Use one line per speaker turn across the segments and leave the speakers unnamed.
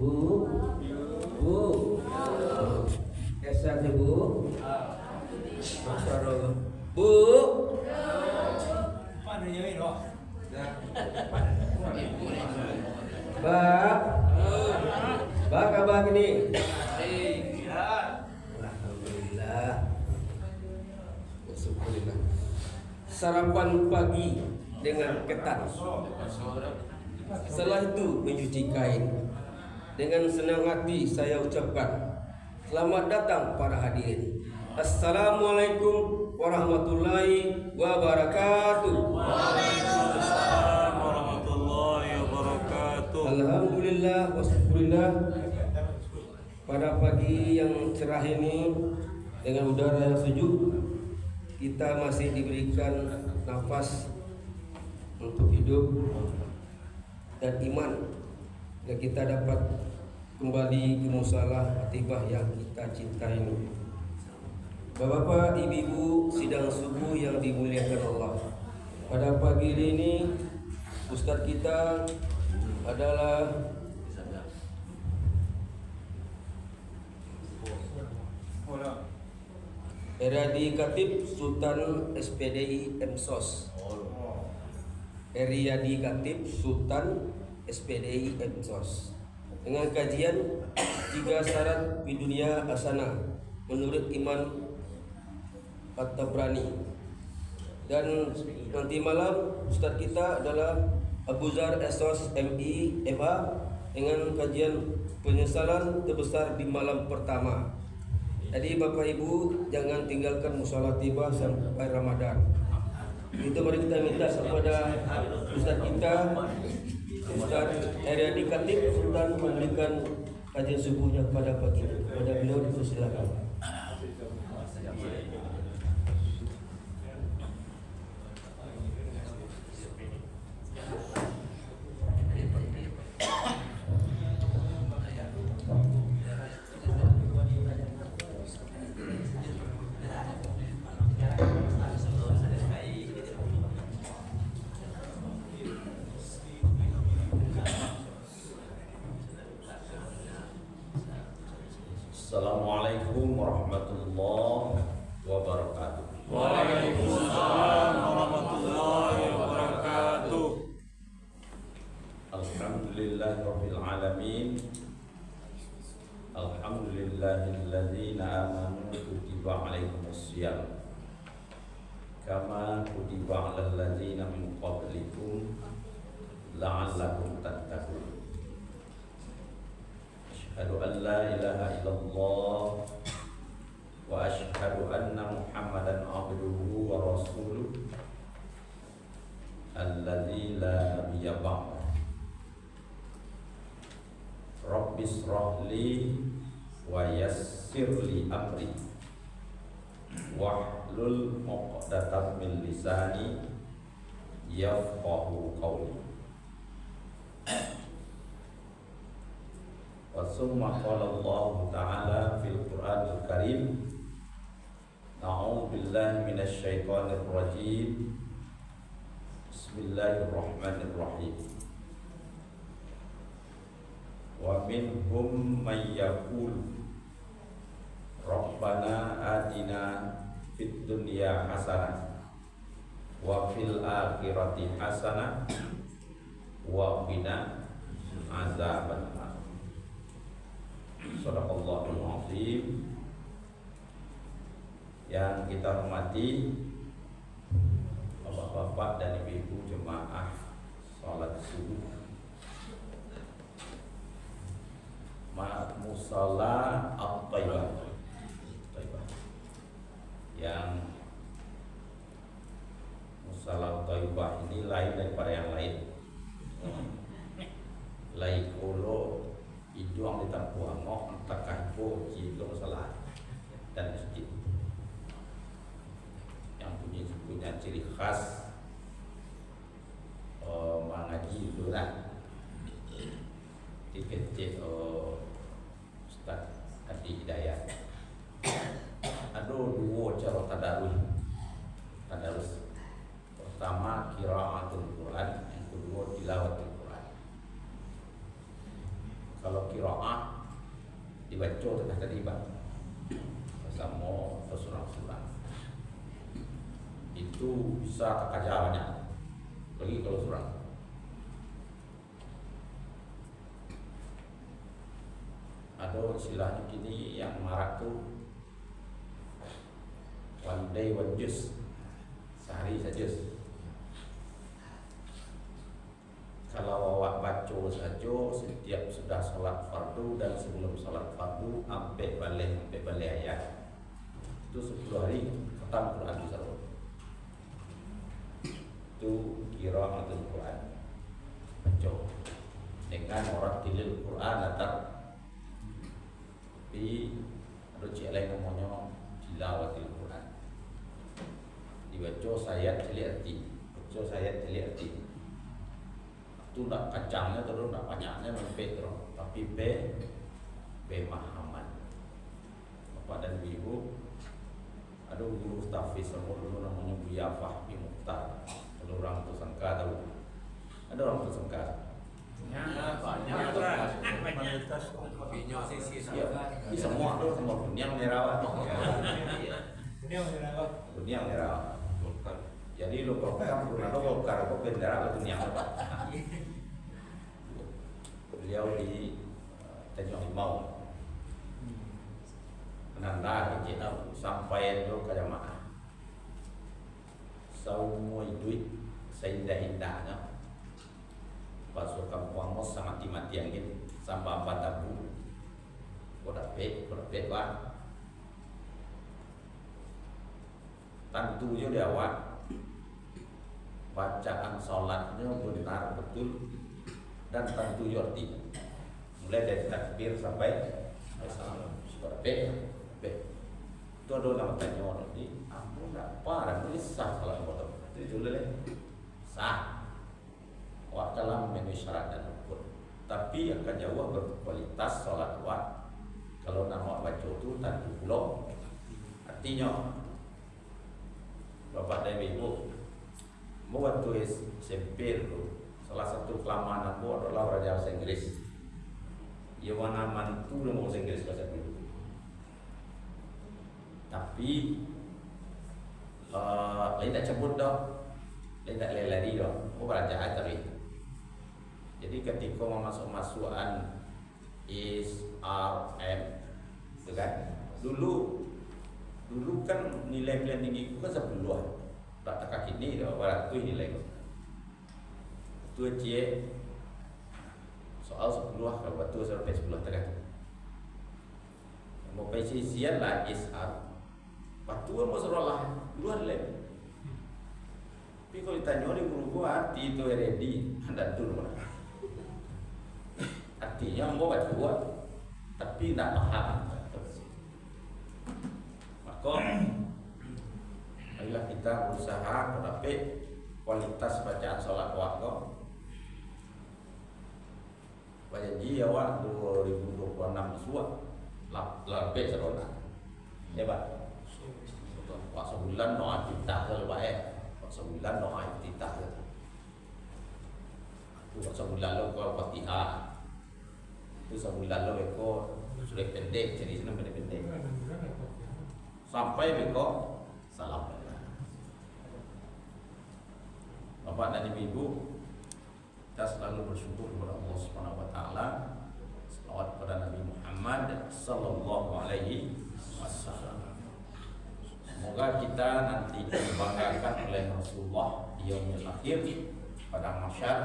Bu. Bu. Esa Bu. Masyaallah. Bu.
Mana ya ini?
Bak. Bak abang ini. Alhamdulillah. Syukurillah. Sarapan pagi dengan ketan. Setelah itu mencuci kain. Dengan senang hati saya ucapkan selamat datang para hadirin. Assalamualaikum warahmatullahi wabarakatuh.
Waalaikumsalam warahmatullahi wabarakatuh.
Alhamdulillah wasyukurillah. Pada pagi yang cerah ini dengan udara yang sejuk, kita masih diberikan nafas untuk hidup dan iman, dan kita dapat kembali ke musalah atibah yang kita cintai ini. Bapak-bapak, ibu-ibu sidang subuh yang dimuliakan Allah, pada pagi ini ustaz kita adalah Eradi Katib Sultan SPDI Emsos. Eriyadi Katib Sultan SPDI Emsos. Dengan kajian 3 syarat di dunia hasanah menurut Imam At-Tabrani. Dan nanti malam ustaz kita adalah Abu Zar Esos MI MA dengan kajian penyesalan terbesar di malam pertama. Jadi Bapak Ibu jangan tinggalkan musyawarah tiba sampai Ramadan. Itu mari kita minta kepada ustaz kita, Ustaz Eriyadi Katib Sultan, memberikan kajian subuhnya pada pagi. Kepada beliau dipersilakan.
Assalamualaikum warahmatullahi wabarakatuh.
Waalaikumsalam warahmatullahi wabarakatuh.
Alhamdulillahirabbil alamin. Alhamdulillahilladzina amanu kutiba alaikumusiyam kama kutiba alal ladzina min qablikum la'allakum tattaqun. Asyhadu an la ilaha illallah wa asyhadu anna Muhammadan abduhu wa rasuluh alladzi la nabiyya ba'dah. Rabbi shrah li wa yassir li amri wahlul 'uqdatam min lisani yafqahu qawli. Wa summa qala Allah ta'ala fil Qur'anil Karim, a'udzu billahi minasy syaithanir rajim. Bismillahirrahmanirrahim. Wa minhum may yaqul Rabbana atina fid dunya hasanah wa fil akhirati hasanah wa qina azaban. Shadaqallahul azim. Yang kita hormati bapak-bapak dan ibu-ibu jemaah salat subuh musala at-Taibah, yang musala at-Taibah ini lain daripada yang lain. Lain kolo iduang di Tampuangok, Takahpo, Jidong Salat dan masjid yang punya ciri khas mengaji duran di PT Ustaz Adi Hidayat. Aduh dua cara tadarus. Pertama qiraatul Quran, yang kedua tilawatul Quran. Kalau qiraat dibaca tengah terlibat sama surang-surang. Itu bisa kekajaannya lagi kalau surang. Ada istilahnya kini yang marak tuh one day one juz, sehari saja. Kalau awak baca saja setiap sudah sholat fardu dan sebelum sholat fardu sampai balik ayat itu 10 hari khatam Quran bisa. Itu qiraatul Quran, baca dengan orang tilil Quran atau di ada cik lain namanya tilawatil Quran, dibaca sayat celik arti, baca sayat celik arti. Itu nak kacangnya terus nak banyaknya sampai terus, tapi B mahaman. Bapak dan Ibu, ada guru tahfiz sama dulu namanya Buya Fahmi Mukhtar. Kalau orang tersangka tahu, ada orang tersangka.
Banyak.
Di semua tuh semua dunia merawat. Dunia merawat. Jadi lo Golkar, lo Golkar, lo bendera lo dunia apa? Beliau di Tanjung Limau, menanda kita sampai lo ke jamaah. Semua duit saya indahnya. Pasal kampung mos sangat mati yang ini sampai 4 tabu. Kodak lah. Tentunya di awal bacaan sholatnya benar betul dan tentu yorti. Mulai dari takbir sampai salam. Itu ada nama tanya orang ini. Ampun apa? Dan ini sah kalau bodoh. Itu dulu sah. Wak dalam menu syarat dan rukun. Tapi akan jauh berkualitas sholat wak. Kalau nama baca itu tentu belum. Artinya Bapak dan Ibu, mau tulis sempir tu. Salah satu kelemahan aku adalah belajar bahasa Inggris. Ya mana mantu dia mau bahasa Inggris bahasa dulu. Tapi lain tak cabut dah, lain tak lari dah. Mau belajar tapi. Jadi ketika mau masukan is, are, am, tu kan? Dulu kan nilai pilihan tinggi itu kan 10 tak kaki ni dah barat tu nilai tu aja soal 10 kalau batu sampai 10 tak mau pesisian lah is, are, batu mau serolah luar lem. Tapi kalau ditanya di guru arti itu ready ada tu mana? Artinya mau batu tapi tak paham. Maka marilah kita berusaha mendapat kualitas bacaan sholat waktu. Bajanji awak 2026 suat lebih serona. Ya Pak. Wak sebulan doa kita selalu Wak sebulan doa kita. Wak sebulan lo kalau Fatihah. Itu sebulan lo ekor sudah pendek, jadi senang pendek. Sampai beko salam. Bapak dan Ibu, kita selalu bersyukur kepada Allah Subhanahu wa taala. Selawat kepada Nabi Muhammad sallallahu alaihi wasallam. Semoga kita nanti dibanggakan oleh Rasulullah di yaumil akhir pada mahsyar,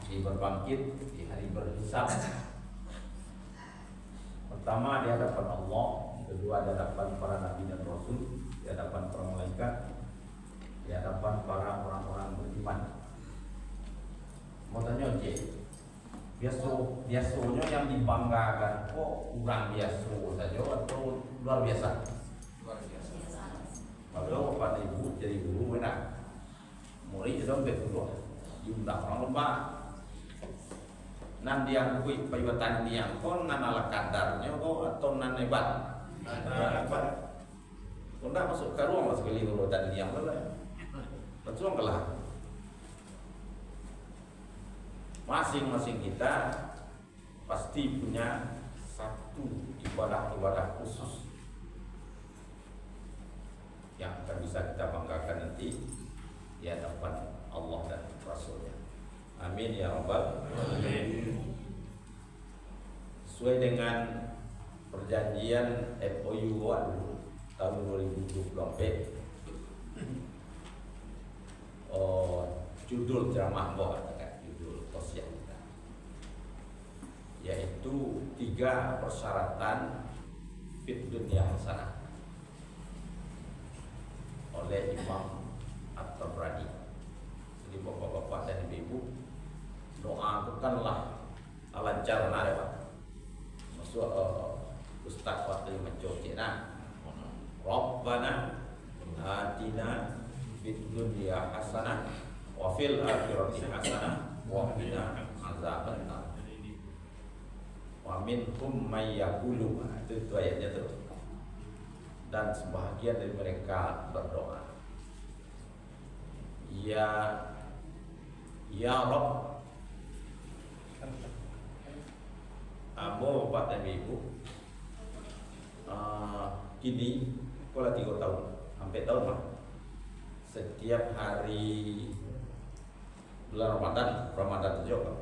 di berbangkit di hari berhisab. Pertama di hadapan Allah, kedua di hadapan para nabi dan rasul, di hadapan para malaikat, di hadapan para orang-orang beriman. Mau tanya biasanya yang dibanggakan kok kurang biasa saja atau luar biasa?
Luar biasa.
Kalau Bapak Ibu jadi guru enak, murid itu sampai keluar, diundang orang lembah. Nan dia kui payutan dia kon nan ala kadarnya kok atau nan hebat. Hebat. Kau nak masuk ke ruang sekali kalau dan dia lah. Betul kelah. Masing-masing kita pasti punya ibadah-ibadah khusus yang akan bisa kita banggakan nanti di hadapan Allah dan Rasulnya. Amin ya rabbal alamin. Sesuai dengan perjanjian MOU tahun 2024, judul ceramah judul tausiah kita yaitu 3 persyaratan fit dunia hasanah oleh Imam At-Tabrani. Jadi bapak-bapak dan ibu, doakanlah lancar ya Pak. Masuk Ustaz waktu mencocina. Rabbana atina fid dunya hasanah wa fil akhirati hasanah wa qina azabannar. Wa minhum may yaqulu, itu ayatnya tuh. Dan sebahagian dari mereka berdoa, ya Rabb, bapak dan ibu, kini pola 3 tahun sampai tahun lah. Setiap hari bulan Ramadan juga,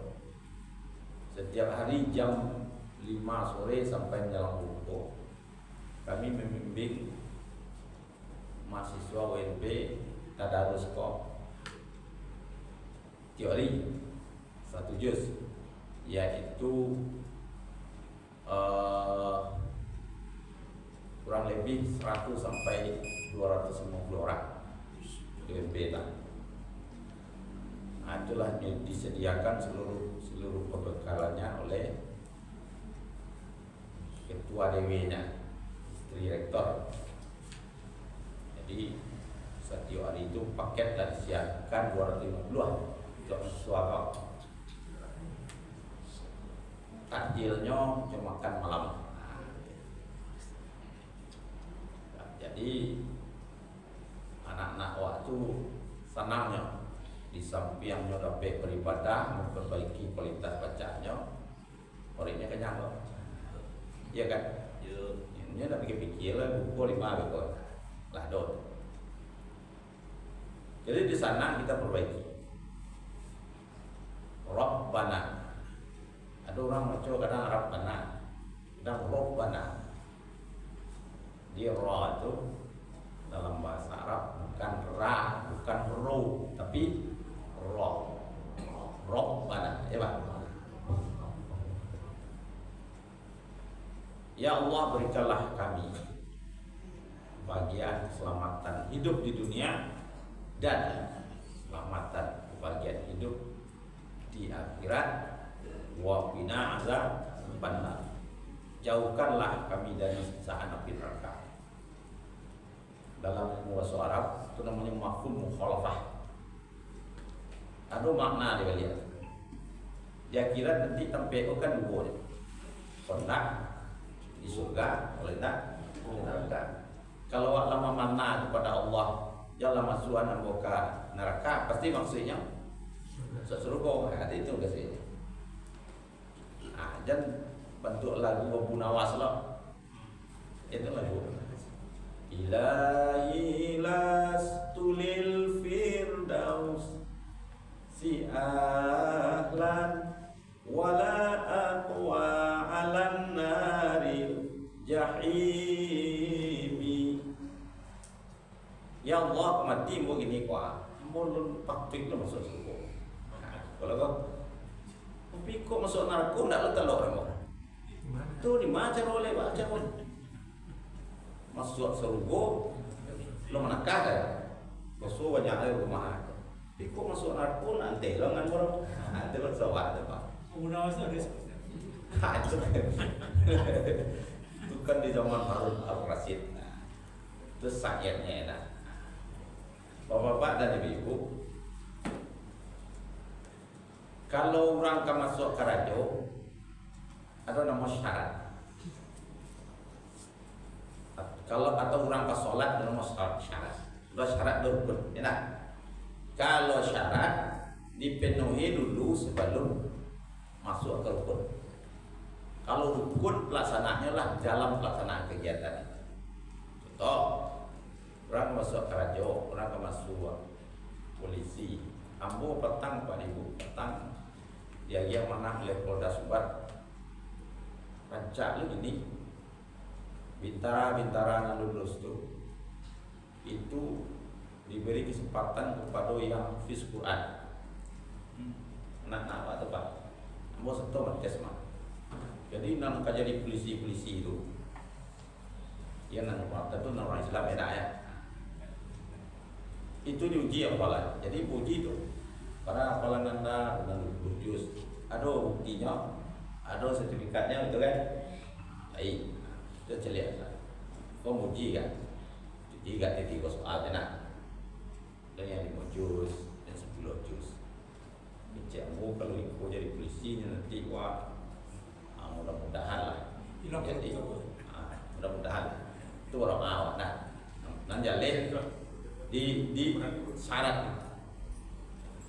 setiap hari jam 5 sore sampai menjelang buku, kami membimbing mahasiswa UNP tadarus teori 1 juz, yaitu kurang lebih 100 sampai 250 orang UNP lah. Nah, itulah disediakan seluruh perbekalannya oleh ketua DW-nya, istri rektor. Jadi setiap hari itu paket dan disiapkan 250 untuk suara. Takjilnya cuma makan malam. Nah, jadi anak-anak waktu senangnya di sampingnya dapat beribadah, memperbaiki kualitas bacaannya, orangnya kenyang loh. Iya kan? Ini udah pikir-pikir lah, buku 5 gitu lah dot. Jadi di sana kita perbaiki. Rabbana. Ada orang baca kadang Rabbana, kadang Rabbana. Dia ra itu dalam bahasa Arab bukan ra, bukan ro, tapi ra. Rabbana, ya Pak. Ya Allah, berikanlah kami kebahagiaan, keselamatan hidup di dunia dan keselamatan kebahagiaan hidup di akhirat. Wa qina azabannar. Jauhkanlah kami dari siksaan api neraka. Dalam bahasa Arab itu namanya mafhum mukhalafah. Ada makna dia lihat. Dia kira nanti tempe kan dua. Kondak di surga, oleh tak neraka. Kalau lama mana kepada Allah, jangan masukan anggota neraka, pasti maksudnya surga. Ada itu enggak sih? Nah, dan bentuk lagu Abu Nawas lah. Itu lagu. Ilahi lastulil firdaus si ahlan wala aqwa alan naril jahimi. Ya Allah, mati mau gini kuah, mau paktik lo masuk surga. Kalau kau tapi kok masuk neraka ndak lo telok emang. Tu di mana cara oleh baca pun. Masuk surga lo menakah ya. Masuk banyak air rumah. Tapi kok masuk neraka nanti lo ngan orang. Nanti lo sawat apa.
Munawas ada.
Itu kan di zaman Harun Al-Rasyid. Itu sakitnya enak. Bapak-bapak dan ibu-ibu, kalau orang ke masuk ke radio, ada nama syarat. Kalau atau orang ke sholat, ada nama syarat. Ada syarat rukun, enak. Kalau syarat dipenuhi dulu sebelum masuk ke rukun. Kalau rukun pelaksananya lah dalam pelaksanaan kegiatan. Contoh, orang masuk kerajo, orang masuk polisi. Ambo petang Pak Ibu, petang dia mana oleh Polda Sumbar. Rancak lu ini bintara-bintara yang lulus tuh itu diberi kesempatan kepada yang hafiz Quran. Anak-anak apa tuh Pak? Ambo setor tes mah. Jadi nak jadi polisi-polisi itu, ya nak itu orang Islam enak ya. Itu diuji hafalan. Jadi uji itu para hafalan anda dan juz, ada buktinya, ada sertifikatnya gitu kan? Baik, itu celiak. Kau uji kan? Uji gak titik soal enak. Dan yang 5 juz dan 10 juz. Bicara kalau ikut jadi polisi nanti wah. Mudah-mudahan lah. Jadi, mudah-mudahan itu orang awak nah. Nanti jalin di syarat.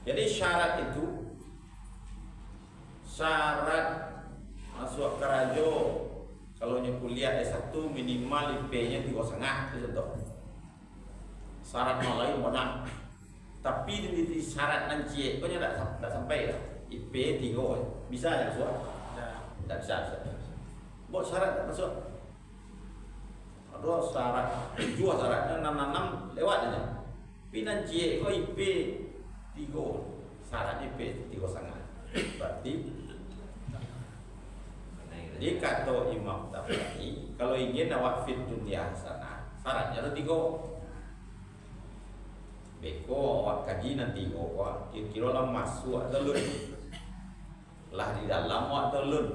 Jadi syarat itu syarat masuk kerajo kalau kuliah S1 minimal IP-nya 3,5 itu contoh. Syarat yang lain benar. Tapi di syarat nanti kau nya tak sampai lah. IP 3 bisa ya suara. Tak bisa. Buat syarat tak masuk. Ada syarat, dua syaratnya 666 lewat aja. Pinan cie kau IP 3, syarat IP 3,5. Berarti jadi kata Imam Tabari, kalau ingin awak fit dunia sana, syaratnya ada 3. Beko awak kaji nanti awak kira-kira lah masuk atau lun. Lah di dalam atau lun.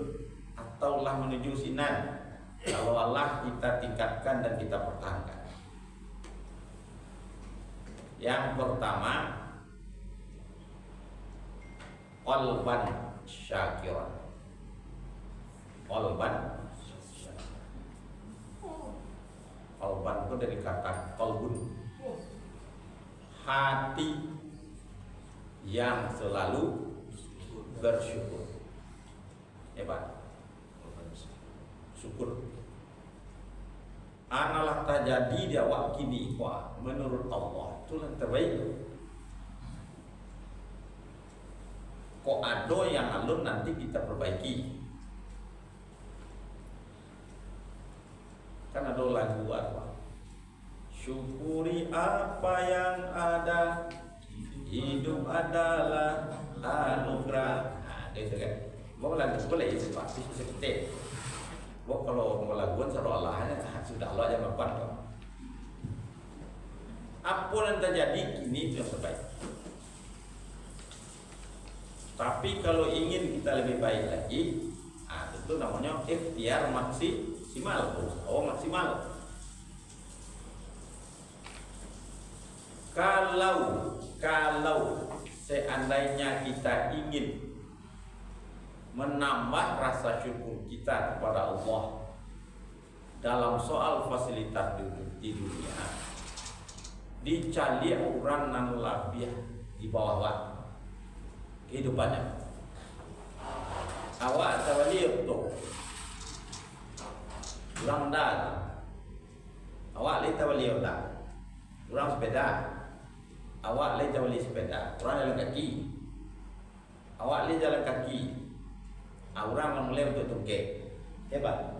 Atau lah menuju sinan. Kalau Allah kita tingkatkan dan kita pertahankan. Yang pertama, qalban syakiran. Qalban itu dari kata qalbun, hati yang selalu bersyukur. Hebat. Syukur. Analah terjadi di awak kini menurut Allah itu yang terbaik. Kok ada yang alun nanti kita perbaiki. Kan ada lagu apa? Syukuri apa yang ada. Hidup adalah anugerah. Nah, gitu kan. Mau lagu boleh itu pasti seperti. Bok kalau mau laguan sarwa Allah sudah Allah yang mapan kok. Apa yang terjadi kini itu yang terbaik. Tapi kalau ingin kita lebih baik lagi, itu namanya ikhtiar maksimal, maksimal. Kalau seandainya kita ingin menambah rasa syukur kita kepada Allah dalam soal fasilitas di dunia, dicari orang yang lebih di bawah kehidupannya. Awak tawali itu orang dah, awak lihat tawali dah, orang sepeda, awak lihat tawali sepeda, orang jalan kaki, awak lihat jalan kaki. Orang mulai untuk tungkek, hebat.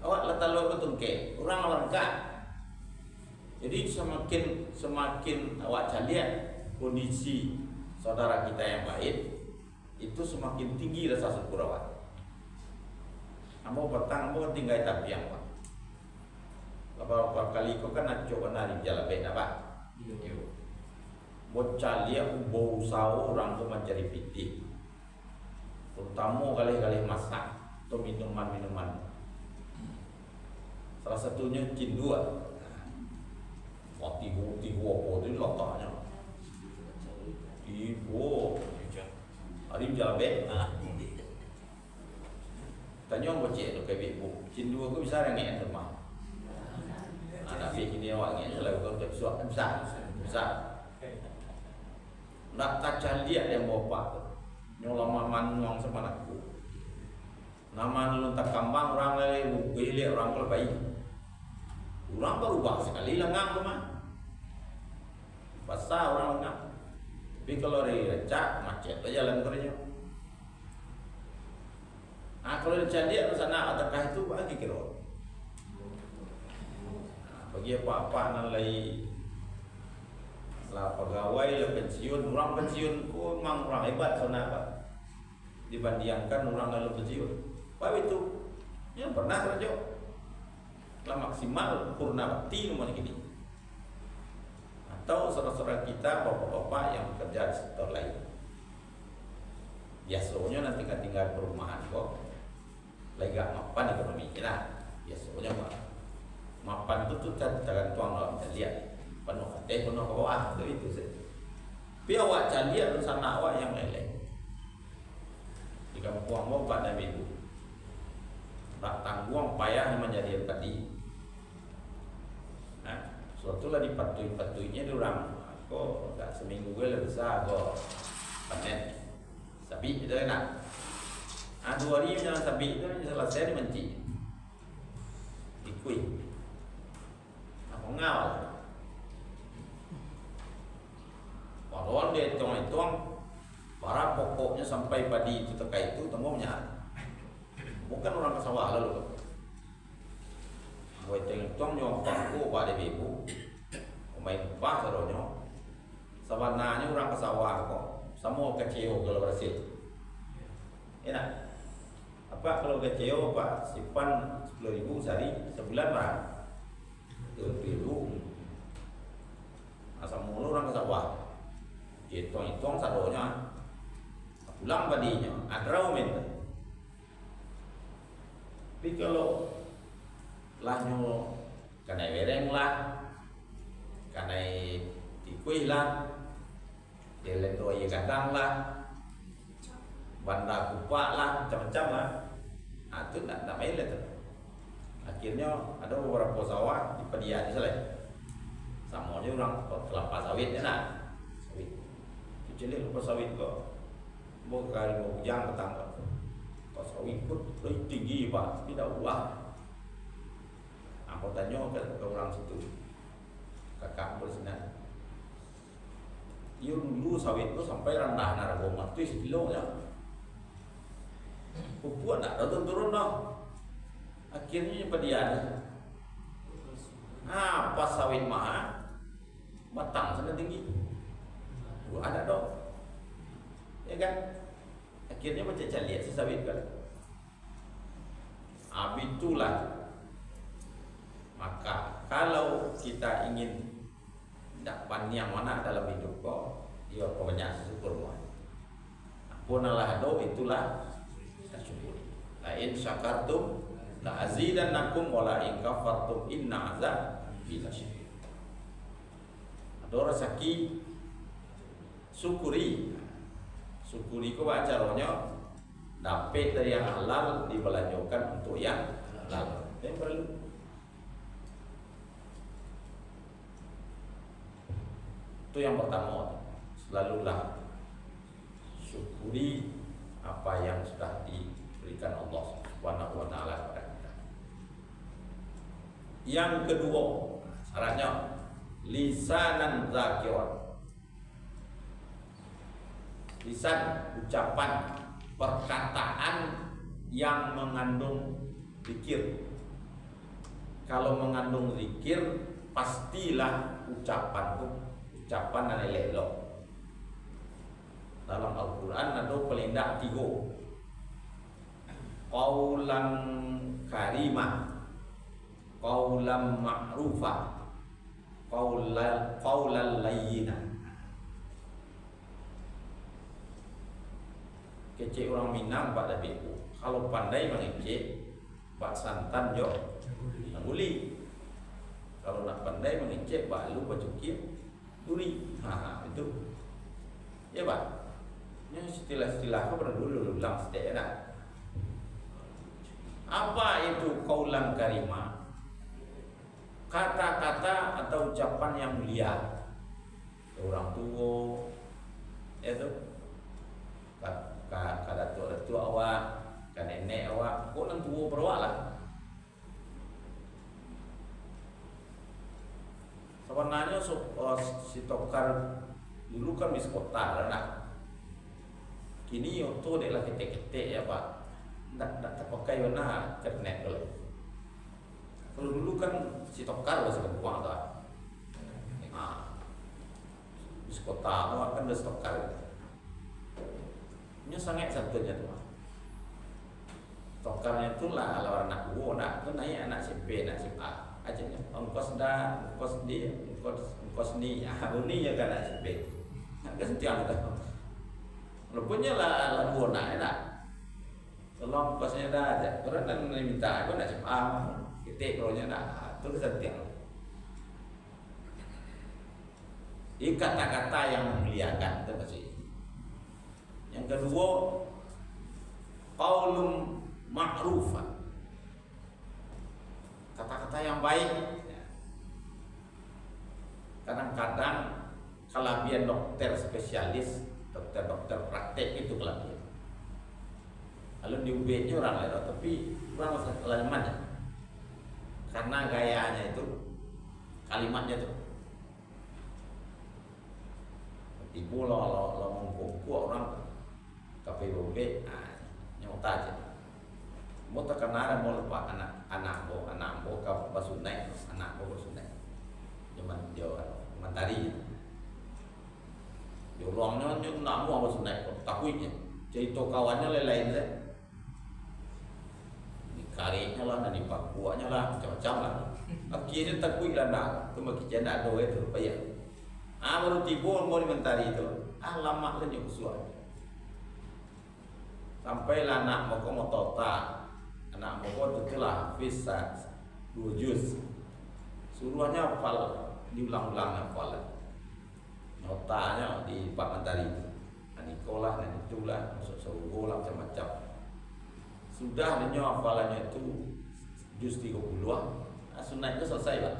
Awak letak lo untuk tungkek, orang lengkap. Jadi semakin awak lihat kondisi saudara kita yang lain, itu semakin tinggi rasa syukur awak. Ambo petang, ambo tinggal tapi yang pak. Beberapa kali kau kan nak coba nari jalan beda pak. Bocah lihat bau sawo orang tu mencari piti. Terutama kali-kali masak atau minuman-minuman. Salah satunya Cin 2. Wah, tiga apa itu letaknya. Tiga. Hari jalan. Tanya orang bocah tu kayak ibu. Cin 2 aku bisa rengek rumah. Anak fikir dia awak ngek selalu kau tak suap besar. Nak tak lihat yang bapak tu. Nyolong maman nyong sama aku. Nama luntak kambang orang lele beli orang kalau baik. Orang berubah sekali lengang tu mah. Basah orang lengang. Tapi kalau recak macet aja jalan kerja. Kalau dia sana adakah itu bagi kira. Bagi apa-apa nalai lah pegawai lah pensiun, orang pensiun ku memang orang hebat sana Pak. Dibandingkan orang lalu pensiun. Pak itu yang pernah kerja lah maksimal purna bakti nomor gini. Atau saudara-saudara kita bapak-bapak yang bekerja di sektor lain. Biasanya nanti tinggal perumahan kok. Lagi gak mapan ekonomi kita. Biasanya Pak. Mapan itu tuh jangan tuang dalam lihat. Penuh penuh ke bawah itu sih. Tapi awak lihat sana awak yang leleh. Di kampung mau pada minggu. Tak tanggung payah menjadi tadi. Nah, suatu lah dipatui-patuinya orang. Kok tak seminggu gue lebih besar kok panen. Sabi itu enak. 2 hari jangan sabi itu selesai dimenci. Dikui. Aku ngawal. Walau dia hitung-hitung para pokoknya sampai padi itu terkait itu temunya bukan orang ke sawah lalu. Buat hitung-hitung nyok pangku pada ibu, main upah seronyo. Sabananya orang ke sawah kok, semua kecil kalau berhasil. Enak. Apa kalau kecil Pak simpan 10.000 sehari sebulan berapa? 20.000. Asal mulu orang ke sawah. Hitung-hitung sadonya pulang badinya adrau minta. Tapi kalau lahnya kanai wereng lah, kanai tikui lah, jalan doa kadang lah, banda kupak lah, macam-macam lah. Itu tak main lah tu. Akhirnya ada beberapa sawah di padian selesai. Sama je orang kelapa sawit je nak. Jelek lepas sawit kok. Mau kali mau ujang petang kok. Pas sawit pun lebih tinggi Pak, tidak ulah. Aku tanya ke orang situ. Kakak bersinar. Ia dulu sawit tu sampai rendah naraboma tu 1 kilo ya. Pupuan tak ada turun dah. Akhirnya padian. Pas sawit mahal, batang sana tinggi. Ada dong, ya kan? Akhirnya macam lihat si sawit kan. Itulah. Maka kalau kita ingin dapat yang mana dalam hidup kok, dia pokoknya syukur semua. Apunalah do itulah syukur. La in syakartum la azidannakum wa la in kafartum inna azabi lasyadid. Ada rezeki syukuri ku caranya dapat dari yang halal dibelanjakan untuk yang halal. Yang perlu itu yang pertama, selalulah syukuri apa yang sudah diberikan Allah Subhanahu wa taala kepada kita. Yang kedua, syaratnya lisanan zakiran. Lisan, ucapan, perkataan yang mengandung zikir. Kalau mengandung zikir, pastilah ucapan yang elok. Dalam Al-Quran ada pelindak 3. Qaulan karimah, qaulan ma'rufah, qaulan layyinah. Kecik orang Minang pada beku. Kalau pandai mengecek, bak santan jo, nguli. Kalau nak pandai mengecek, bak lu bacukir, duri. Itu. Ya Pak. Ini istilah-istilah apa pernah dulu bilang setiap enak. Apa itu qaulan karimah? Kata-kata atau ucapan yang mulia. Orang tua, itu. Kada tua awak, Kan nenek awak kok nang tua berawak lah. Sebenarnya si Tokar dulu kan di kota lah. Kini itu dek lah ketek-ketek ya Pak. Tak terpakai mana kernet kalau. Kalau dulu kan si Tokar masih berbuang tak. Di kota awak kan ada Tokar. Ini sangat satunya tu. Tokarnya tu lah lawan anak gua nak tu naik anak SMP anak SMA aja ongkos dah ongkos dia ongkos ni ni ya kan anak SMP kan setiap kita rupanya lah gua nak dah tolong ongkosnya dah aja orang dan minta aku nak SMA kita kalau nya dah tu setiap ini kata-kata yang memuliakan tu masih. Yang kedua qaulun ma'rufan, kata-kata yang baik. Kadang-kadang kelebihan dokter spesialis, dokter praktek itu kelebihan. Lalu di UB-nya orang lain, tapi orang kalimatnya karena gayanya itu, kalimatnya itu tipu lo mengkuku orang KPUB, nyota aja. Mau terkenal mau lupa anak bo kau basunai, anak bo basunai. Cuman dia matahari. Dia orangnya nyu nak mau basunai, takunya. Jadi to kawannya lain deh. Di karinya lah, di pakuanya lah, macam-macam lah. Akhirnya takui lah nak, tu makin janda doa itu payah. Baru tiba mau mentari itu, lama lah nyuk suai. Sampailah anak mau tota, anak mau itu lah hafiz 2 juz. Suruhnya hafal, diulang-ulang hafal. Notanya di Pak Mentari itu. Nikolah dan itulah, masuk lah macam-macam. Sudah dia hafalannya itu juz 30-an, sunat itu selesai lah.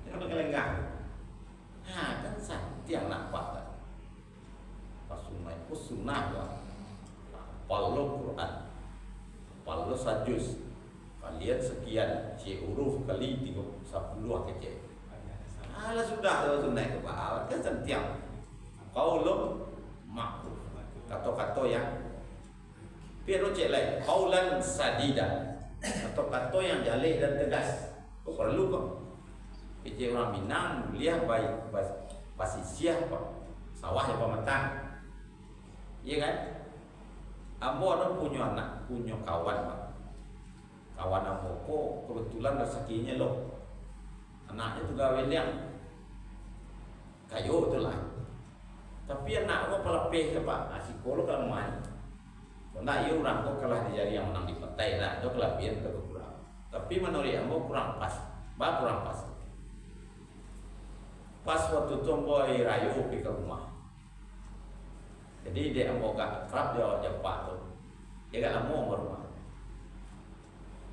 Yang lengang. Kan santiang nak pak. Pas sunat itu sunat lah. Hafal Quran, hafal sajus. Kalian sekian huruf kali 10 kecil. Lah sudah tu sunat itu pak. Kan santiang. Qaulun ma'ruf, kata-kata yang biar cek lain, qaulan sadida, kata-kata yang jalih dan tegas. Kau perlu kok. Kerja orang Minang mulia baik pasisiah kok. Sawah yang pemetang. Iya kan? Ambo ada punya anak, punya kawan pak. Kawan ambo kok kebetulan rezekinya loh. Anaknya tu gawe liang kayu tu lah. Tapi anak kau pelepih ke pak, psikolog kalau main. Nak ia orang kau kalah dijari yang menang di petai lah, itu kelebihan atau kurang. Tapi menurut ambo kurang pas, kurang pas. Pas waktu tu ambo rayu pergi ke rumah. Jadi dia ambo gak kerap dia jumpa tu, dia gak lama ke rumah.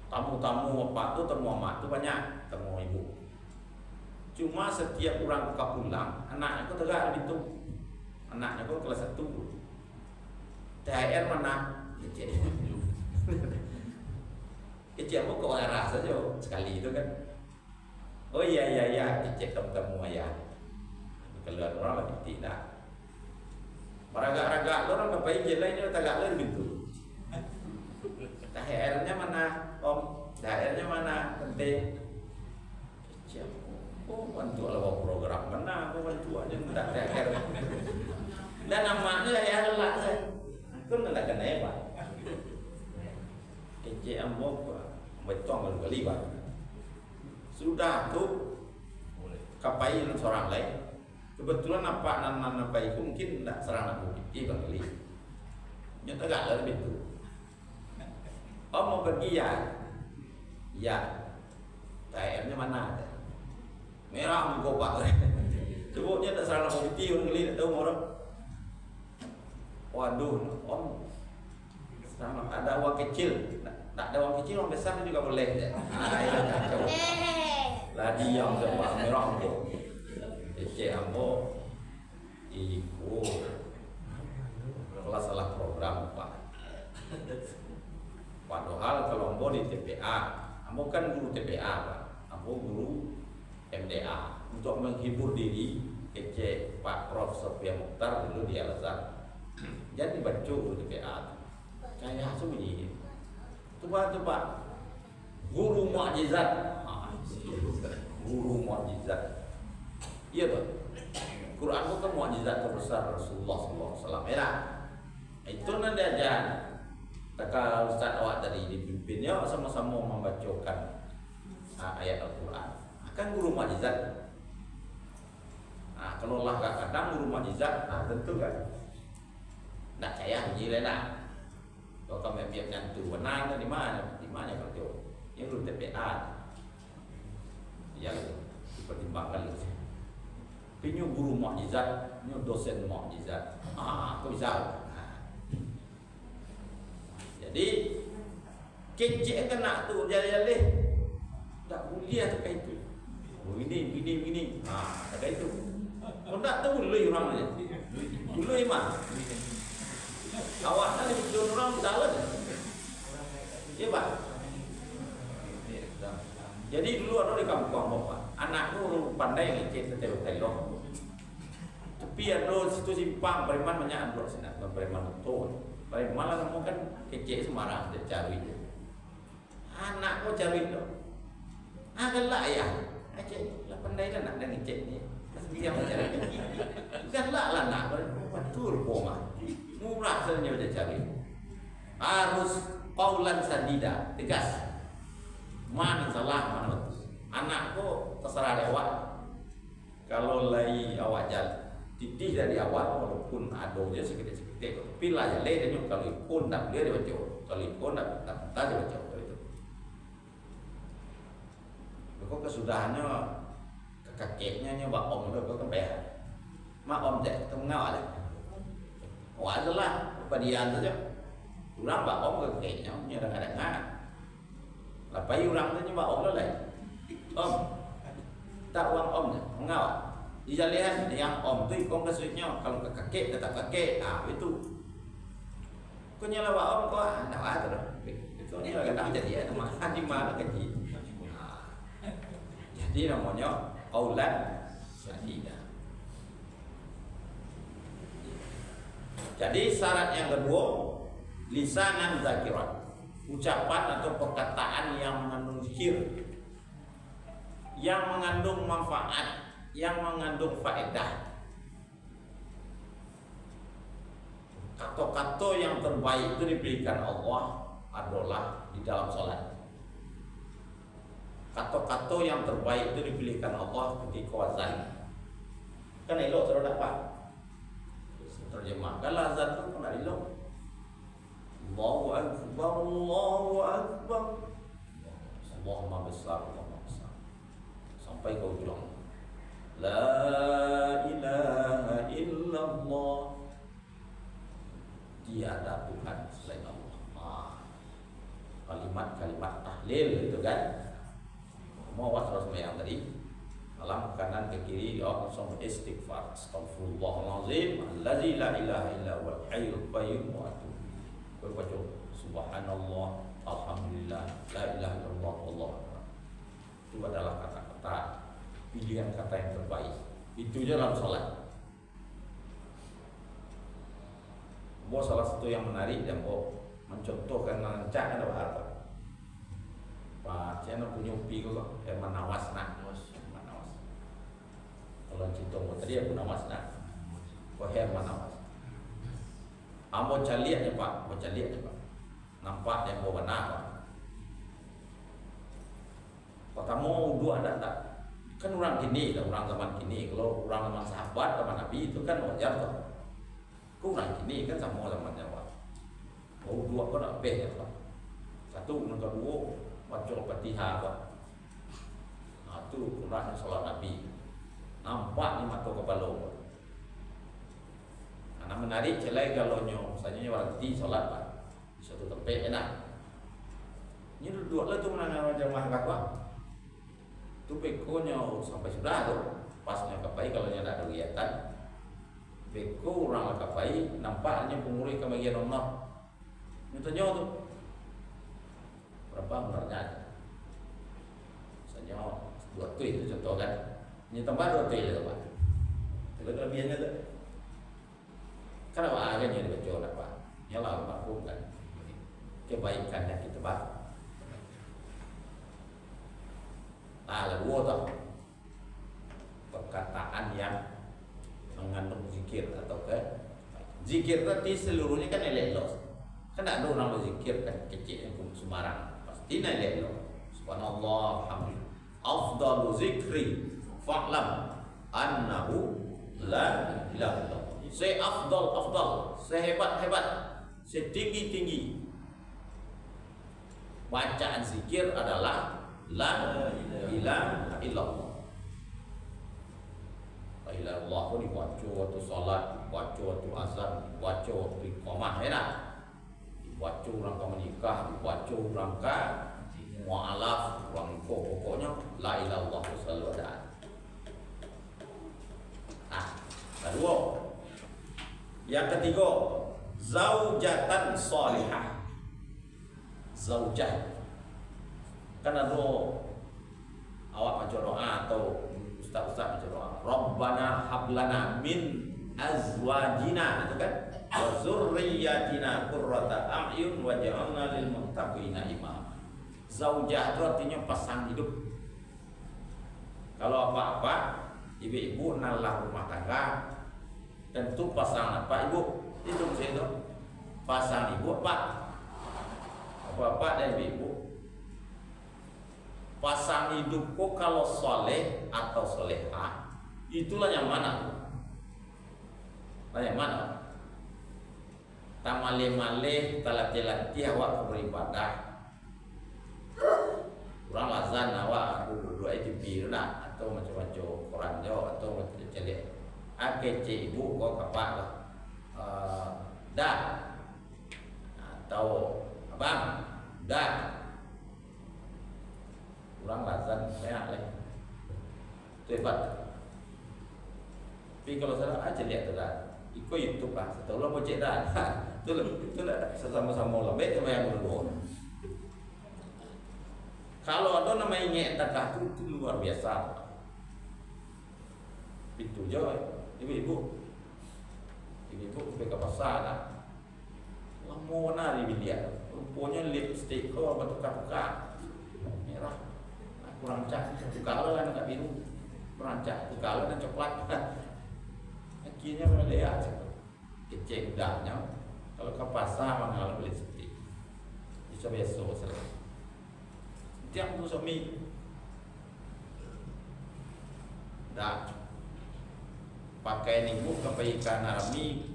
Tamu-tamu apa tu temu mak tu banyak, temu ibu. Cuma setiap orang buka pulang, anaknya kau tegak lebih tu. Anaknya kau kelas 1. THR mana? Kecil. Kecil aku kau rasa saja sekali itu kan. Oh iya, kecil temu ayah. Keluar orang lebih tidak. Raga-raga orang apa izin lainnya tegak lain gitu. THR-nya mana? Om, THR-nya mana? Penting. Kecil. Oh, bantu lah program mana? Aku bantu aja minta THR. Dan namanya ya lah saya. Aku nak kena apa? Kecik ambo betong baru kali pak. Sudah tu kapai seorang lain. Kebetulan nampak itu mungkin tidak serang aku itu kali. Nyata gak ada begitu. Mau pergi ya? Ya. THR-nya mana ada? Merah muka pak. Sebutnya tak serang aku itu orang kali tak tahu orang. Waduh, om, sama ada uang kecil, tak ada uang kecil, uang besar juga boleh. Kacau. Lah diam sebab merah tu. Cek ambo, ibu, kelas salah program pak. Ambo kan guru TPA Pak, ambo guru MDA untuk menghibur diri kece Pak Prof Sofia Mukhtar dulu di Al-Azhar. Jadi baca guru TPA. Saya sebunyi. Itu Pak, guru mukjizat. Guru mukjizat. Iya Pak. Quran itu kan mukjizat terbesar Rasulullah SAW. Ya. Itu nanti aja. Kata Ustaz awak tadi dipimpinnya sama-sama membacakan ayat Al-Quran. Kan guru mukjizat. Nah, kalau lah kadang guru mukjizat, nah tentu kan. Nak saya hiji lah. Kalau kami biar nyantu benar di mana? Di mana kalau yang guru TPA. Yang dipertimbangkan itu. Pinyu guru mukjizat, nyu dosen mukjizat. Aku bisa. Jadi kecik kena tu jadi tak boleh tu kayak itu. Oh ini. Kayak itu. Kau tak tahu dulu orang ni. Dulu iman. Awak nak lebih orang salah. Ya Pak. Jadi dulu ada di kampung Bapak. Anak tu pandai ngecek telok. Tapi ada situ simpang preman banyak androk sini. Preman betul. Preman lah kamu kan kecek Semarang dia cari itu. Anak kau cari itu. Galak ya. Cek lah pandai lah nak dan ngecek ni. Dia macam ni. Galak lah nak betul poma. Murah saja dia cari. Harus qaulan sadida, tegas. Mana salah mana betul. Anak kau terserah lewat. Kalau lagi awak jalan titih dari awal walaupun adonya sedikit-sedikit pilih aja le dan kalau ikut tak boleh dia baca kalau ikut tak dia baca itu. Kau kesudahannya kakeknya nyoba om itu kau kembali mak om cek tengah ada wah adalah padian saja orang bak om kakeknya nyerang kadang-kadang lapai orang tu nyoba om lelai om tak uang omnya mengawal di jalian yang om tu ikon kesuitnya kalau ke kakek tetap kakek itu kau nyala wa om kau nak ada dah itu ni lah kadang jadi ada makan di mana kaji jadi namanya qaulan sadida. Jadi syarat yang kedua lisanan zakiran, ucapan atau perkataan yang mengandung zikir, yang mengandung manfaat, yang mengandung faedah. Kata-kata yang terbaik itu diberikan Allah adalah di dalam salat. Kata-kata yang terbaik itu diberikan Allah ketika azan. Kan elok terus dapat. Terjemah kalau azan itu pun ada elok. Allahu Akbar, Allahu Akbar. Allah Maha Besar, Allah Maha Besar. Sampai ke ujung. La ilaha illallah. Tiada Tuhan selain Allah. Kalimat-kalimat tahlil itu kan. Mau wasras yang tadi alam kanan ke kiri langsung istighfar astagfirullahalazim allazi la ilaha illa huwal hayyul qayyum wa atubu berbaca subhanallah alhamdulillah la ilaha illallah wallahu akbar. Itu adalah kata-kata pilihan kata yang terbaik. Itu je dalam salat. Salah satu yang menarik dan mencontohkan rancak ada apa? Pak, saya punya upi kok, Manawas nak, Manawas. Kalau cinta mau tadi aku Manawas nak, kau Manawas. Ambo caliat je Pak, mau caliat je Pak. Nampak yang bawa benar Pak. Pertama dua ada tak? Kan orang kini, orang zaman kini. Kalau orang zaman sahabat, zaman Nabi itu kan wajar tak? Kau orang kini kan sama zamannya Pak. Oh dua kau nak beh ya Pak. Satu, yang kedua. Baca Fatihah Pak. Nah tu Quran salat Nabi. Nampak ni mata kepala Pak. Nah menarik celai kalau nyo misalnya berhenti salat Pak. Di satu tempat enak. Ni duduk lah tu menangan jemaah Pak. Tu bekonya sampai sudah tu. Pasnya kapai kalau nya ada kegiatan. Beko orang kapai nampaknya pengurus kebagian Allah. Ni tanya tu berapa benarnya? Misalnya 2 tuil itu contoh kan. Ini tambah 2 tuil itu Pak. Itu kelebihannya tuh. Karena Pak akhirnya dibaca lah Pak. Nyalah makhluk kan. Kebaikan yang kita Pak. Nah, kedua tuh perkataan yang mengandung zikir atau ke zikir tadi seluruhnya kan elok. Kan ada orang berzikir kan kecil yang sembarang. Pasti elok. Subhanallah, alhamdulillah. Afdalu zikri fa'lam annahu la ilaha illallah. Afdal, sehebat-hebat, setinggi-tinggi bacaan zikir adalah la ilaha illallah. La ilaha illallah pun dibaca waktu salat, dibaca waktu azan, dibaca waktu iqamah, enak. Dibaca rangka menikah, dibaca rangka mu'alaf, orang pokoknya la ilaha illallah selalu ada. Nah, kedua, yang ketiga, zaujatan salihah. Zaujah. Kan ada awak baca doa atau ustaz-ustaz baca doa, Rabbana hablana min azwajina, itu kan, wa zurriyyatina qurrata a'yun waj'alna lil muttaqina imama. Zaujah itu artinya pasangan hidup. Kalau apa-apa, ibu-ibu nalar rumah tangga, tentu pasangan apa ibu? Itu maksudnya itu. Pasangan ibu apa? Bapak dan ibu. Pasangan hidupku kalau soleh atau solehah, itulah yang mana? Yang mana? Tamale-male, talatih-latih awak beribadah. Kurang lazan awak duduk di pirna atau macam-macam Quran jauh atau macam-macam. Akece ibu kau kapak lah. Dah. Atau abang, dah. Kurang lazan saya leh. Hebat. Tapi kalau saya aja lihat tu dah. Ikut YouTube lah. Setelah mau cek dah. Tu lah sama-sama lembek sama yang berdua. Kalau ada nama ingat takah itu luar biasa. Itu je, ibu-ibu sampai ke pasar lah. Lama nari biliar. Rupanya lipstick kau bertukar-tukar. Merah. Kurang cak, tukar lah nak biru. Kurang cak, tukar lah coklat. Akhirnya melihat kecil dahnya. Kalau ke pasar mengalami lipstick. Bisa besok selesai. Tiap tu suami dah pakaian ibu kebaikan arami,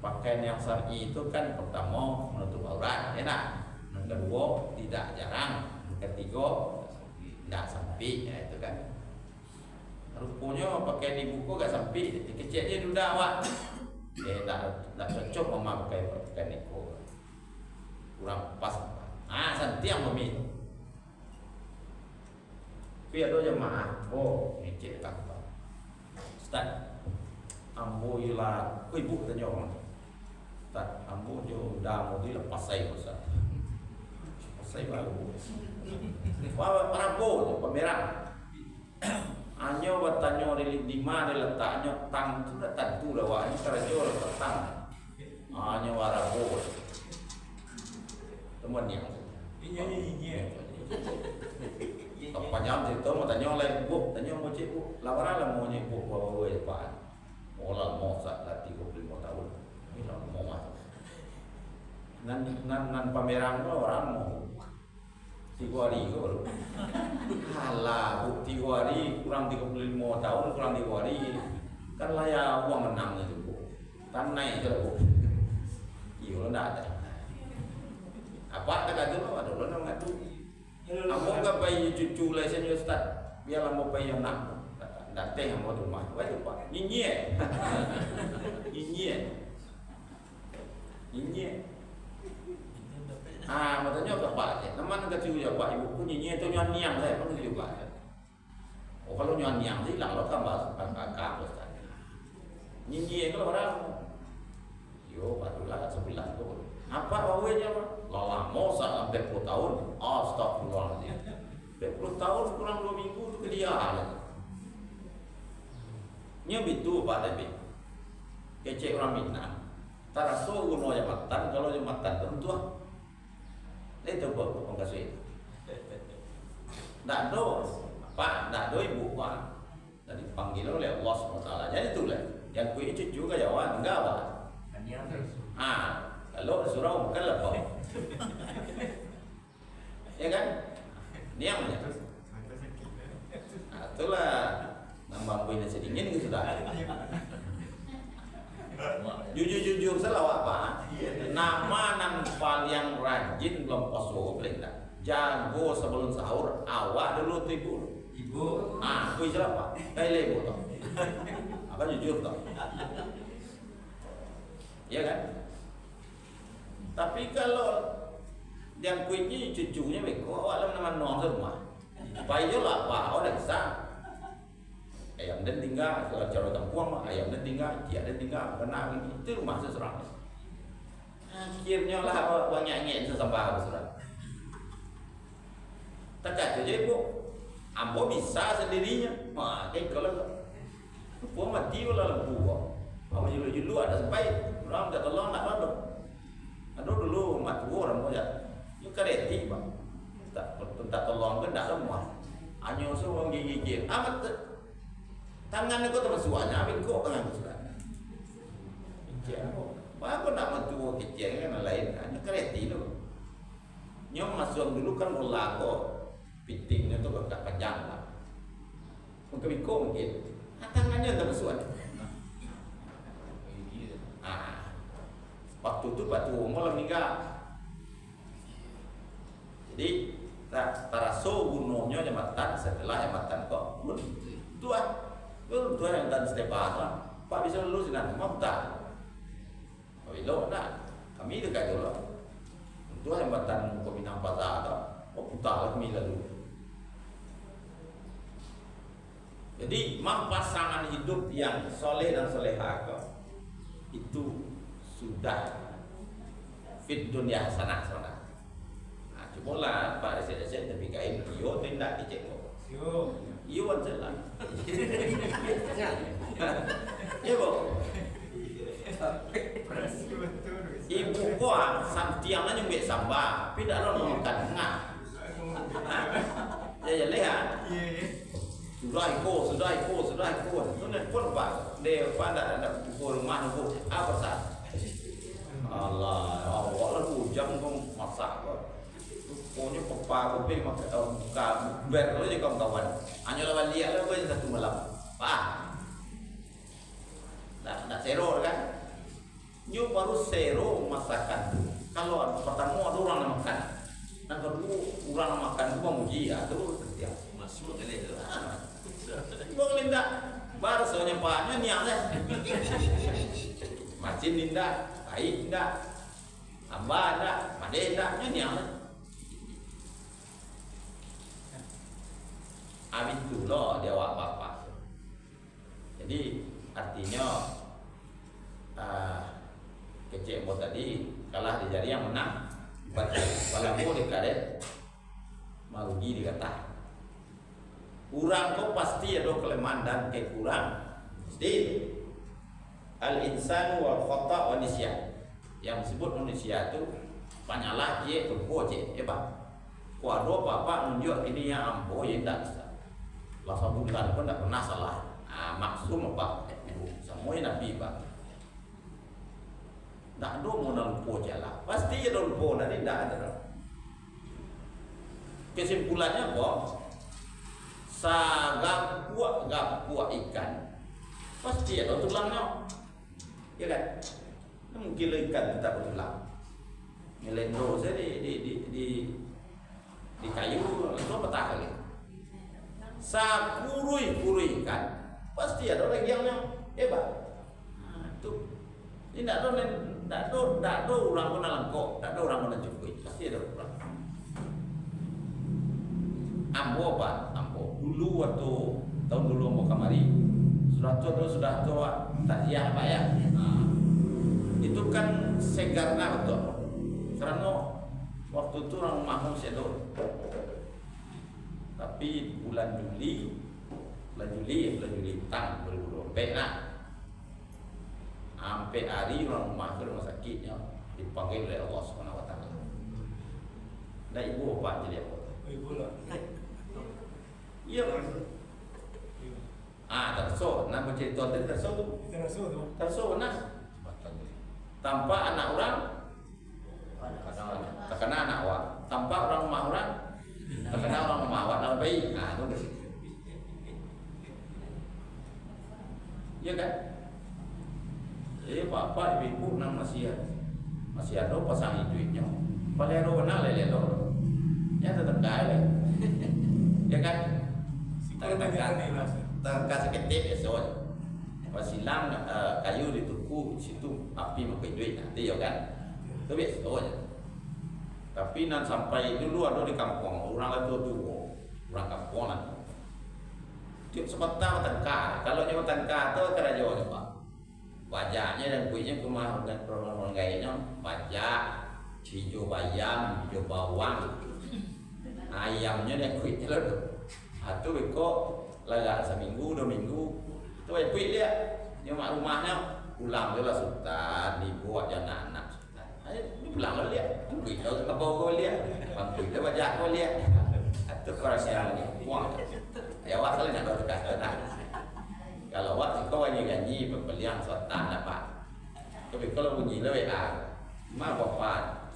pakaian yang syar'i itu kan pertama menutup aurat, enak. Yang kedua tidak jarang, yang ketiga tidak sampai, ya itu kan. Rupanya pakaian ibu kok gak sampai, kecilnya duda awak. Tak cocok mama pakai pakaian ibu, kurang pas. Santiang mami. Tapi ada jemaah, mikir tak apa. Ustaz, ambo ialah, ibu tanya orang. Ustaz, ambo jo dah mau dilepas saya Ustaz. Saya baru. Wah, parapo, pemerang. Hanya bertanya di mana letaknya tang tu dah tentu dah wah, ini kerja letak tang. Hanya warapo. Teman yang. Iya. Panjang cerita mau tanya oleh ibu, tanya mau cik bu, lawaran lah mau ibu bawa apa? Mau lah mau saat 35 tahun, ini lah mau masuk. Nan pameran tu orang mau 3 hari ke baru. Halah, bu 3 hari kurang 35 tahun kurang 3 hari, kan lah ya uang menang itu bu, kan naik je bu. Iya lah ada. Apa kata tu lah, ada orang nak tu. Amo ka pai cucu lai sen Ustaz. Biarlah mau pai yang nak. Dak teh amo rumah. Wai lupa. Nyinyi. Mau tanya ke Pak. Nama nak cucu ya Pak. Ibu ku nyinyi tu nyan niang saya pun juga. Oh kalau nyan niang sih lah lo kan bahas kakak Ustaz. Nyinyi kalau orang. Yo barulah sebulan tu. Apa awalnya Pak? Lama saat 40 tahun. Astagfirullahaladzim. 40 tahun kurang 2 minggu tu ke dia lah. Nya bitu Pak Debi. Kecek orang Minang. Taraso guno jambatan kalau jambatan tentu ah. Itu apa kasih. Ndak do, Pak, ndak do ibu Pak. Dan dipanggil oleh Allah SWT. Jadi itulah yang kui cucu ke Jawa enggak Pak. Kalau surau bukan lepas. Ya kan? Niamnya. Itulah nambah kuih nasi dingin itu sudah. Jujur selawat Pak. Nama nan paling rajin belum poso belenda. Jago sebelum sahur awak dulu tu ibu. Kuih siapa? Kayak ibu tu. Apa jujur tu? Ya kan? Tapi kalau yang kuihnya cucunya beko, awak nama nong rumah. Payo lah Pak, awak dah ayam dan tinggal kalau cara kampung ayam dan tinggal dia dan tinggal kena itu rumah seseorang akhirnya lah banyak ngek sesambah seseorang tak ada je bu ambo bisa sendirinya kalau bu mati lah lembu apa julu ada sampai orang tak tolong nak lalu ada dulu mati orang boleh you kareti bang tak tolong kan tak semua hanya semua gigi amat tangan aku teman suanya, tapi kok tangan aku sudah. Kecil, aku nak mentua kecil kan lain, hanya kereti tu. Nyom masuk dulu kan berlaku, pitingnya tu agak panjang lah. Mungkin kok mungkin, tangannya teman suanya. Waktu tu batu malam meninggal. Jadi, taraso gunungnya jambatan setelah jambatan kok, tuan. Tuan yang dan Stepan lah. Pak bisa lulus dengan mamta. Tapi lo nak kami dekat dulu. Tuan yang batan Kominang Pasar tu. Putar lah kami lalu. Jadi pasangan hidup yang soleh dan soleha itu sudah fit dunia sana. Cuma lah Pak Residen tapi kain yo tindak dicek. Yo jelas. Ya bu. Ibu gua samtiangnya nyumbek sambal, tapi tak ada makan tengah. Ya lihat. Sudah ikut. Sudah pun Pak. Dia pada ada pukul rumah tu apa sah? Allah, awak lalu jam kau masak kau. Pokoknya papa kopi makan ber kalau je kawan-kawan. Hanya lawan dia lah boleh satu malam. Pak. Nak zero kan? Nyu baru zero masakan. Kalau pertama ada orang nak makan. Dan kedua orang nak makan tu memuji ya tu setiap. Masuk ni tu. Bang Linda baru soalnya paknya niatnya. Macin Linda, baik Linda. Amba ada, Made ada, niatnya. Habis tu loh dia awak bapak. Jadi artinya kecek bot tadi kalah di jari yang menang. Walaupun dikaret marugi dikata. Kurang kau pasti ada kelemahan dan kekurang. Pasti. Al-insanu wal khata' wa nisyan. Yang disebut manusia itu panyalah je berbuat je, hebat. Kuado bapak menunjuk ini yang ambo yang tak bisa. Lasa bulan pun tak pernah salah. Maksum apa? Semuanya Nabi Pak. Tak ada mau lupa jalan. Pasti ada lupa nanti tak ada. Kesimpulannya apa? Sagap kuat ikan. Pasti ada tulangnya. Ya kan? Mungkin ikan tak bertulang. Melendo saya di kayu itu petah kali. Kurui ikan. Pasti ada orang yang hebat. Itu. Ini tak ada orang pun lengkok, tak ada orang pun cukup. Pasti ada orang. Ambo apa? Ambo. Dulu waktu tahun dulu ambo kamari. Sudah tua takziah Pak ya. Itu kan segarna betul. Karena waktu itu orang mahmud sedor. Tapi bulan Juli tahun 2024 nak sampai hari orang rumah ke rumah sakitnya dipanggil oleh Allah Subhanahu Wa Taala. Dan ibu apa jadi apa?
Ibu lah.
Iya. Terso, nama cerita tadi terso tu. Terso benar. Tanpa anak orang, tak kena anak awak. Tanpa orang rumah orang, tak kena orang rumah awak dalam bayi. Itu dah. Ya kan? Jadi bapak ibu nang masih ada pasang duitnya. Palero benar lelo. Ya tetap kaya. Ya kan? Tak seketik esok. Pas silang kayu di tuku situ api makai duit nanti ya kan. Itu biasa aja. Tapi nan sampai dulu ada di kampung orang itu orang kampung lah. Tiap sebentar tangka. Kalau nyawa tangka tu kerajaan Pak. Wajahnya dan kuihnya cuma dan orang gayanya wajah hijau bayam, hijau bawang. Ayamnya dan kuihnya lah. Itu kok lagak seminggu 2 minggu. Itu kuih dia. Nyawa rumahnya pulang dia lah sultan, dibuat jangan anak sultan. Ini pulang lah dia. Kuih tu ke bawah dia. Kuih tu wajah kau dia. Itu kerajaan ni. Buang. Ya awak salah nak berkata nak. Kalau awak kau gaji pembelian sultan dapat. Tapi kalau bunyi le mak bapak.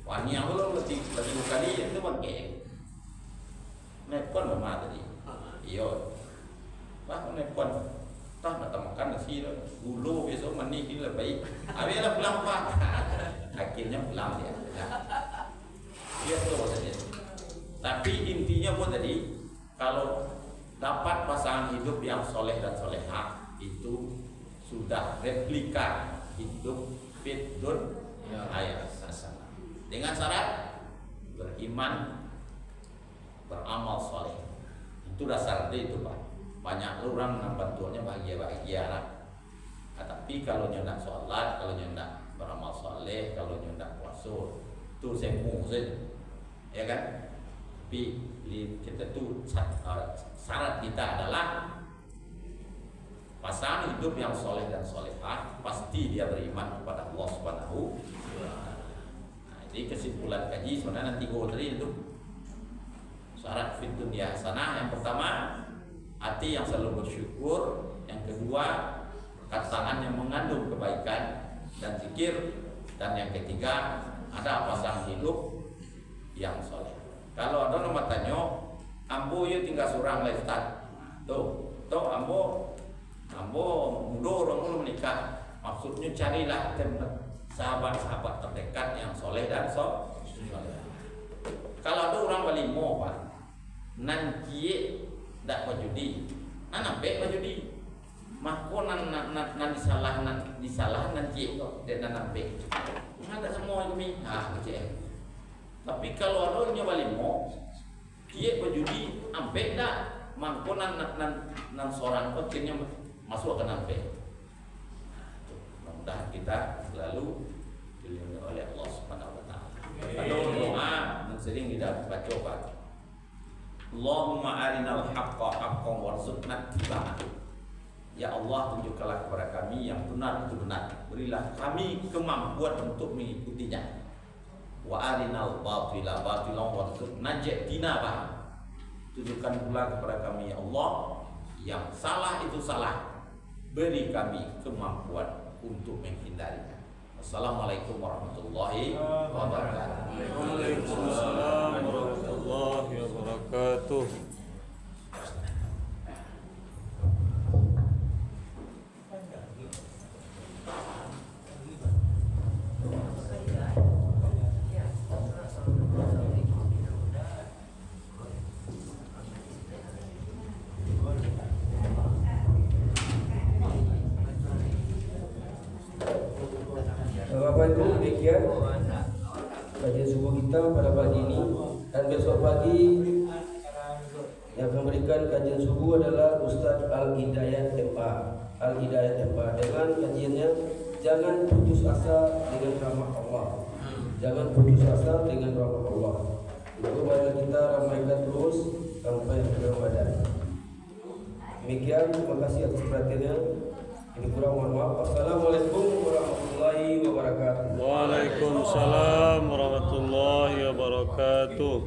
Wani yang belum lebih kali itu bangke. Nepon mama tadi. Iyo. Pak nepon. Tah nak makan nasi tu. Gulu besok mani kini lebih. Habislah pulang Pak. Akhirnya pulang dia. Dia tu saja. Tapi intinya pun tadi kalau dapat pasangan hidup yang soleh dan solehah itu sudah replika hidup fit dunia hasanah. Dengan syarat beriman, beramal soleh. Itu dasar dia itu Pak. Banyak orang yang bantuannya bahagia lah. Tapi kalau nyendak sholat, kalau nyendak beramal soleh, kalau nyendak puasa, itu semu saja, ya kan? Tapi kita tu syarat kita adalah pasangan hidup yang soleh dan solehah pasti dia beriman kepada Allah Subhanahu. Jadi kesimpulan kaji sebenarnya 3 tadi itu syarat fit dunia hasanah. Yang pertama hati yang selalu bersyukur. Yang kedua perkataan yang mengandung kebaikan dan zikir. Dan yang ketiga ada pasangan hidup yang soleh. Kalau ada nama tanya, ambo you tinggal seorang lah Ustaz. Tu ambo mundur orang menikah. Maksudnya carilah sahabat-sahabat terdekat yang soleh dan soleh. Kalau ada orang balimo Pak, nan kie dak bajudi, nan ambek bajudi. Mako nan disalah nan kie kok, dan nan ambek. Ada semua kami. Kecil. Tapi kalau ada nya balimo, kie bajudi ambek dak, mako nan seorang pentingnya masuk ke nampe. Mudah-mudahan kita selalu dilindungi oleh Allah Subhanahu Wa Taala. Kalau doa yang sering kita baca Pak. Allahumma arinal haqqa haqqan warzuqna ittiba'ah. Ya Allah, tunjukkanlah kepada kami yang benar itu benar. Berilah kami kemampuan untuk mengikutinya. Wa arinal batila batilan warzuqna ijtinabah. Tunjukkan pula kepada kami ya Allah yang salah itu salah. Beri kami kemampuan untuk menghindarinya. Assalamualaikum warahmatullahi wabarakatuh.
Waalaikumsalam warahmatullahi wabarakatuh.
Bapak Ibu, demikian kajian subuh kita pada pagi ini. Dan besok pagi yang akan memberikan kajian subuh adalah Ustaz Al-Hidayat MA. Al-Hidayat MA dengan kajiannya jangan putus asa dengan rahmat Allah. Jangan putus asa dengan rahmat Allah. Itu mari kita ramaikan terus sampai ke Ramadan. Demikian, terima kasih atas perhatiannya. Ini kurang, mohon maaf. Assalamualaikum warahmatullahi wabarakatuh.
Waalaikumsalam warahmatullahi wabarakatuh.